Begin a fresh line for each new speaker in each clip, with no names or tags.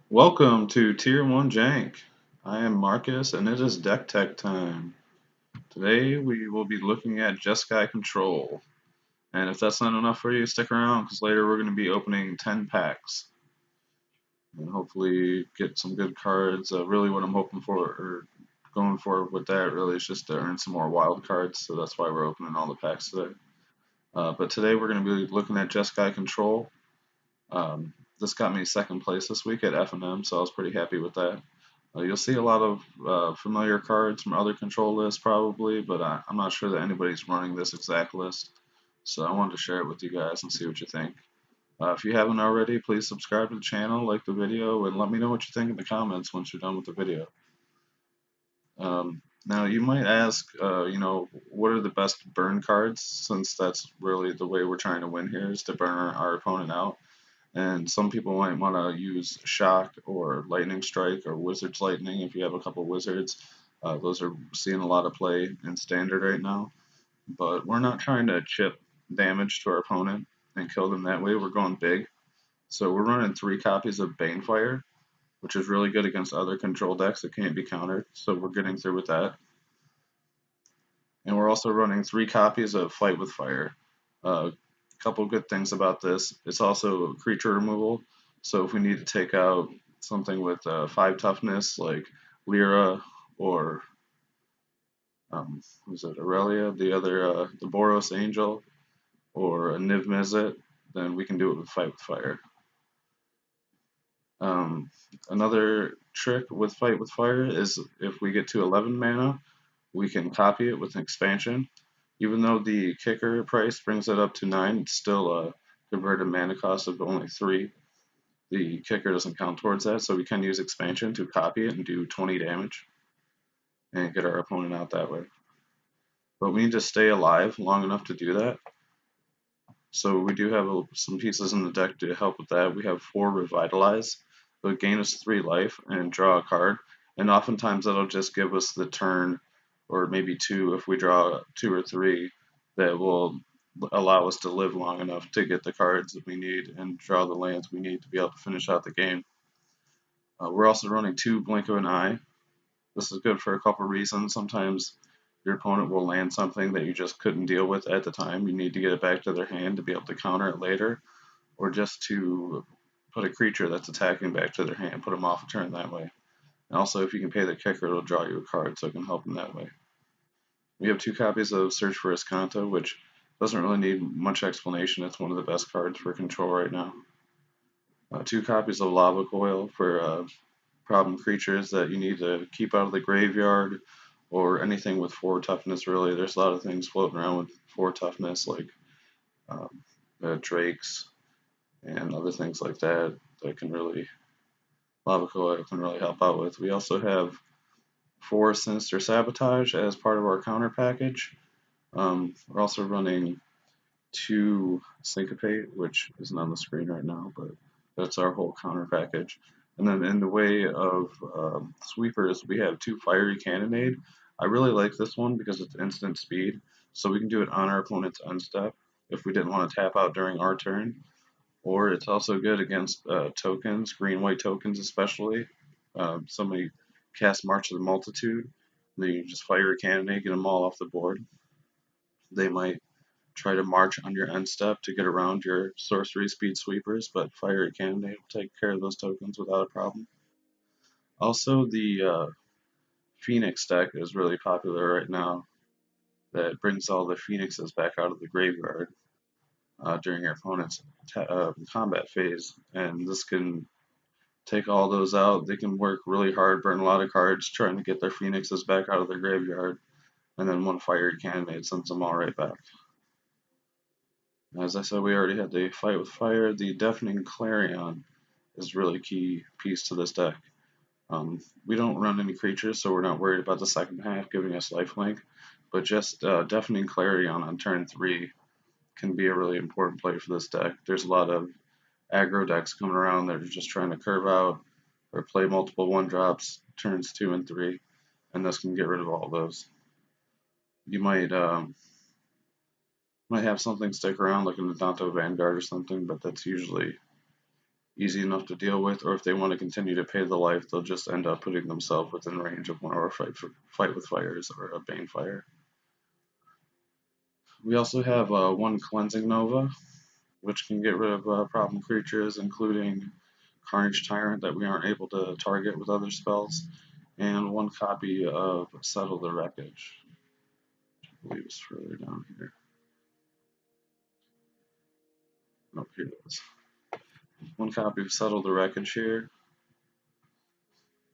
Welcome to Tier 1 Jank. I am Marcus and it is Deck Tech time. Today we will be looking at Jeskai Control. And if that's not enough for you, stick around because later we're going to be opening 10 packs. And hopefully get some good cards. Really what I'm hoping for, or going for with that really is just to earn some more wild cards. So that's why we're opening all the packs today. But today we're going to be looking at Jeskai Control. This got me second place this week at F&M, so I was pretty happy with that. You'll see a lot of familiar cards from other control lists probably, but I'm not sure that anybody's running this exact list. So I wanted to share it with you guys and see what you think. If you haven't already, please subscribe to the channel, like the video, and let me know what you think in the comments once you're done with the video. Now you might ask, what are the best burn cards, since that's really the way we're trying to win here, is to burn our opponent out. And some people might want to use Shock or Lightning Strike or Wizard's Lightning if you have a couple Wizards. Those are seeing a lot of play in Standard right now. But we're not trying to chip damage to our opponent and kill them that way. We're going big. So we're running 3 copies of Banefire, which is really good against other control decks that can't be countered. So we're getting through with that. And we're also running 3 copies of Fight with Fire. Couple good things about this. It's also creature removal. So if we need to take out something with 5 toughness like Lyra or was it Aurelia, the Boros Angel, or a Niv Mizzet, then we can do it with Fight with Fire. Another trick with Fight with Fire is if we get to 11 mana, we can copy it with an expansion. Even though the kicker price brings it up to 9, it's still a converted mana cost of only 3. The kicker doesn't count towards that, so we can use expansion to copy it and do 20 damage and get our opponent out that way. But we need to stay alive long enough to do that. So we do have some pieces in the deck to help with that. We have 4 Revitalize. It'll gain us 3 life and draw a card. And oftentimes that'll just give us the turn, or maybe 2 if we draw 2 or 3, that will allow us to live long enough to get the cards that we need and draw the lands we need to be able to finish out the game. We're also running 2 Blink of an Eye. This is good for a couple reasons. Sometimes your opponent will land something that you just couldn't deal with at the time. You need to get it back to their hand to be able to counter it later, or just to put a creature that's attacking back to their hand, put them off a turn that way. And also, if you can pay the kicker, it'll draw you a card, so it can help them that way. We have 2 copies of Search for Escanto, which doesn't really need much explanation. It's one of the best cards for control right now. 2 copies of Lava Coil for problem creatures that you need to keep out of the graveyard, or anything with 4 toughness really. There's a lot of things floating around with 4 toughness, like drakes and other things like that can really, Lava Coil can really help out with. We also have 4 Sinister Sabotage as part of our counter package. We're also running 2 Syncopate, which isn't on the screen right now, but that's our whole counter package. And then in the way of sweepers, we have 2 Fiery Cannonade. I really like this one because it's instant speed, so we can do it on our opponent's end step if we didn't want to tap out during our turn. Or it's also good against tokens, green-white tokens especially. Somebody casts March of the Multitude, then you just fire a cannonade, get them all off the board. They might try to march on your end step to get around your sorcery speed sweepers, but fiery cannonade will take care of those tokens without a problem. Also, the Phoenix deck is really popular right now. That brings all the Phoenixes back out of the graveyard during your opponent's combat phase, and this can take all those out. They can work really hard, burn a lot of cards trying to get their Phoenixes back out of their graveyard, and then one fiery cannonade sends them all right back. As I said, we already had the Fight with Fire. The Deafening Clarion is a really key piece to this deck. We don't run any creatures, so we're not worried about the second half giving us lifelink, but just Deafening Clarion on turn 3 can be a really important play for this deck. There's a lot of aggro decks coming around that are just trying to curve out or play multiple 1-drops turns 2 and 3, and this can get rid of all those. You might have something stick around like an Adanto Vanguard or something, but that's usually easy enough to deal with, or if they want to continue to pay the life, they'll just end up putting themselves within range of one of our fight with fires or a Bane Fire. We also have one Cleansing Nova, which can get rid of problem creatures, including Carnage Tyrant that we aren't able to target with other spells, and one copy of Settle the Wreckage. I believe it's further down here. Oh, here it is. One copy of Settle the Wreckage here.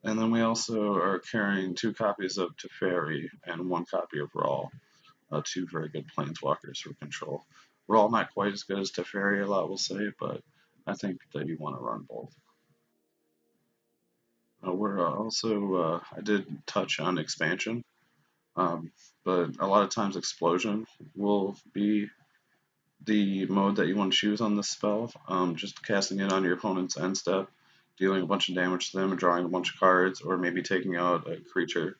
And then we also are carrying 2 copies of Teferi and 1 copy of Raw. 2 very good planeswalkers for control. Raw not quite as good as Teferi, a lot will say, but I think that you want to run both. We're also, I did touch on expansion, but a lot of times explosion will be the mode that you want to choose on this spell. Just casting it on your opponent's end step, dealing a bunch of damage to them, and drawing a bunch of cards, or maybe taking out a creature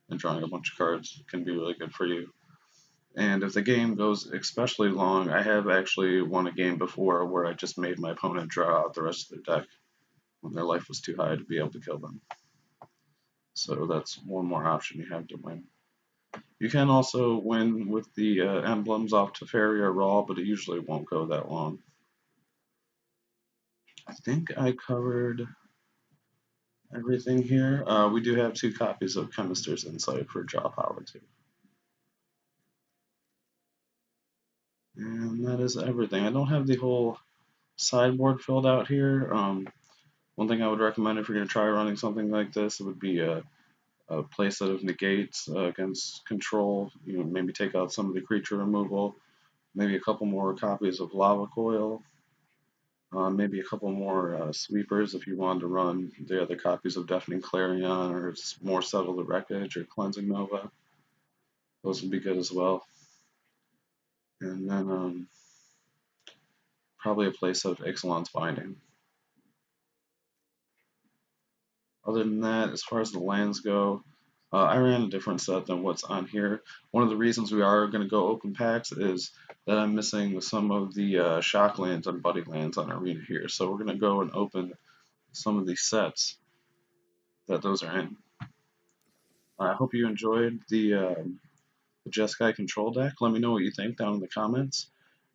and drawing a bunch of cards can be really good for you. And if the game goes especially long, I have actually won a game before where I just made my opponent draw out the rest of their deck when their life was too high to be able to kill them. So that's one more option you have to win. You can also win with the emblems off Teferi or Raw, but it usually won't go that long. I think I covered everything here. We do have 2 copies of Chemist's Insight for draw power too. And that is everything. I don't have the whole sideboard filled out here. One thing I would recommend if you're going to try running something like this, it would be a playset of negates against control. You know, maybe take out some of the creature removal, maybe a couple more copies of Lava Coil, maybe a couple more sweepers if you wanted to run the other copies of Deafening Clarion or more Settle the Wreckage or Cleansing Nova. Those would be good as well. And then probably a playset of Ixalan's Binding. Other than that, as far as the lands go, I ran a different set than what's on here. One of the reasons we are going to go open packs is that I'm missing some of the shock lands and buddy lands on Arena here. So we're going to go and open some of these sets that those are in. I hope you enjoyed the Jeskai Control Deck. Let me know what you think down in the comments.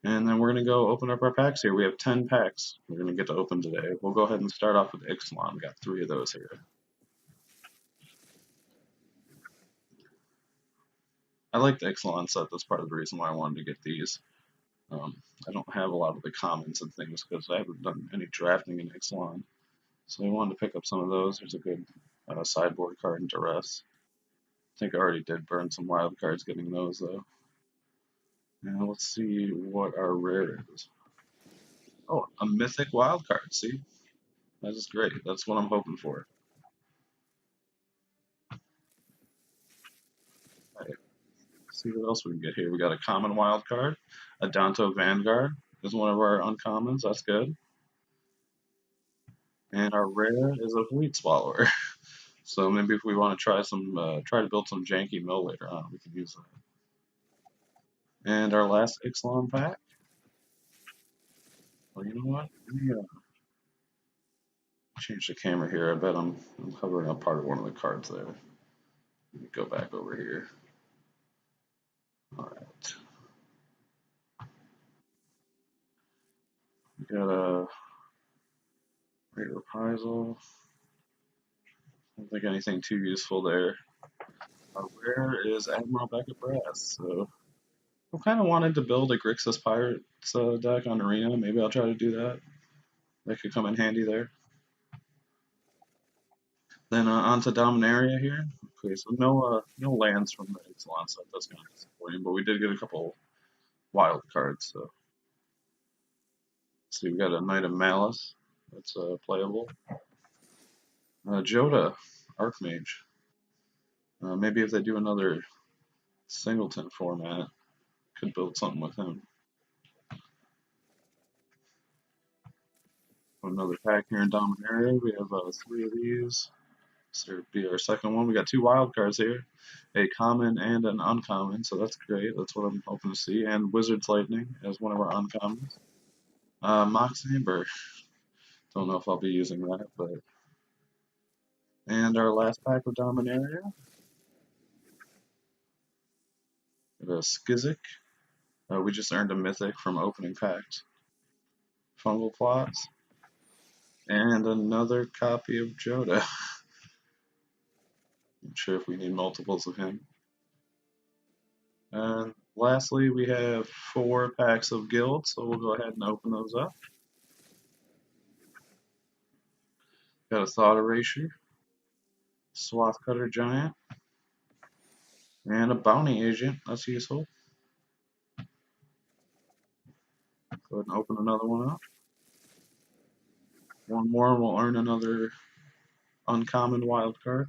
And then we're going to go open up our packs here. We have 10 packs we're going to get to open today. We'll go ahead and start off with Ixalan. We got 3 of those here. I like the Ixalan set. That's part of the reason why I wanted to get these. I don't have a lot of the commons and things because I haven't done any drafting in Ixalan. So I wanted to pick up some of those. There's a good sideboard card in Duress. I think I already did burn some wild cards getting those though. Now let's see what our rare is. Oh, a mythic wild card. See? That is great. That's what I'm hoping for. All right, let's see what else we can get here. We got a common wild card. A Danto Vanguard is one of our uncommons. That's good. And our rare is a Fleet Swallower. So maybe if we want to try to build some janky mill later on, we can use that. And our last Ixalan pack. Well, you know what? Let me change the camera here. I bet I'm covering up part of one of the cards there. Let me go back over here. All right. We got a Great Reprisal. I don't think anything too useful there. Our rare is Admiral Beckett Brass. So I kind of wanted to build a Grixis Pirates deck on Arena. Maybe I'll try to do that. That could come in handy there. Then on to Dominaria here. Okay, so no lands from the Ixalan set. That's kind of disappointing, but we did get a couple wild cards. So see, we got a Knight of Malice that's playable. Joda, Archmage. Maybe if they do another singleton format, could build something with him. Another pack here in Dominaria. We have 3 of these. This would be our second one. We got 2 wild cards here, a common and an uncommon, so that's great. That's what I'm hoping to see. And Wizard's Lightning as one of our uncommons. Mox Amber. Don't know if I'll be using that, but. And our last pack of Dominaria, the Skizik. We just earned a mythic from opening packs. Fungal Plots. And another copy of Joda. Not sure if we need multiples of him. And lastly, we have 4 packs of Guild, so we'll go ahead and open those up. Got a Thought Erasure, Swath Cutter Giant, and a Bounty Agent. That's useful. Go ahead and open another one up. One more, and we'll earn another uncommon wild card.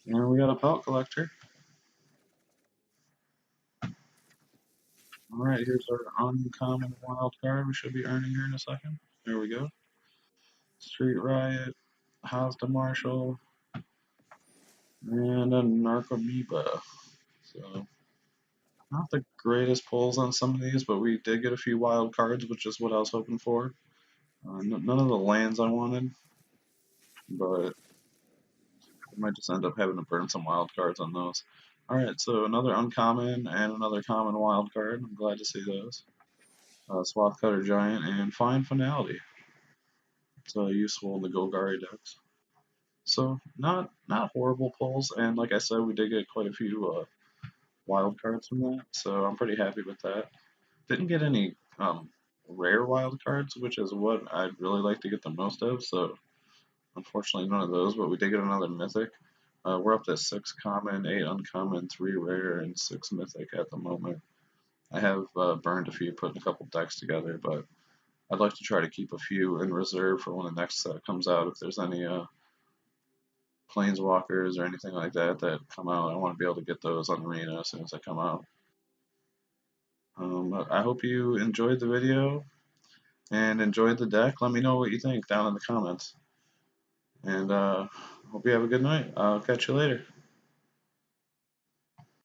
And we got a Pelt Collector. Alright, here's our uncommon wild card we should be earning here in a second. There we go. Street Riot, Hazda Marshall, and a Narcomoeba. So, not the greatest pulls on some of these, but we did get a few wild cards, which is what I was hoping for. None of the lands I wanted, but I might just end up having to burn some wild cards on those. Alright, so another uncommon and another common wild card. I'm glad to see those. Swath Cutter Giant and Fine Finality. It's useful in the Golgari decks. So not horrible pulls, and like I said, we did get quite a few wild cards from that, so I'm pretty happy with that. Didn't get any rare wild cards, which is what I'd really like to get the most of, so unfortunately none of those, but we did get another mythic. We're up to 6 common, 8 uncommon, 3 rare, and 6 mythic at the moment. I have burned a few, putting a couple decks together, but I'd like to try to keep a few in reserve for when the next set comes out. If there's any planeswalkers or anything like that that come out, I want to be able to get those on Arena as soon as they come out. I hope you enjoyed the video and enjoyed the deck. Let me know what you think down in the comments. And hope you have a good night. I'll catch you later.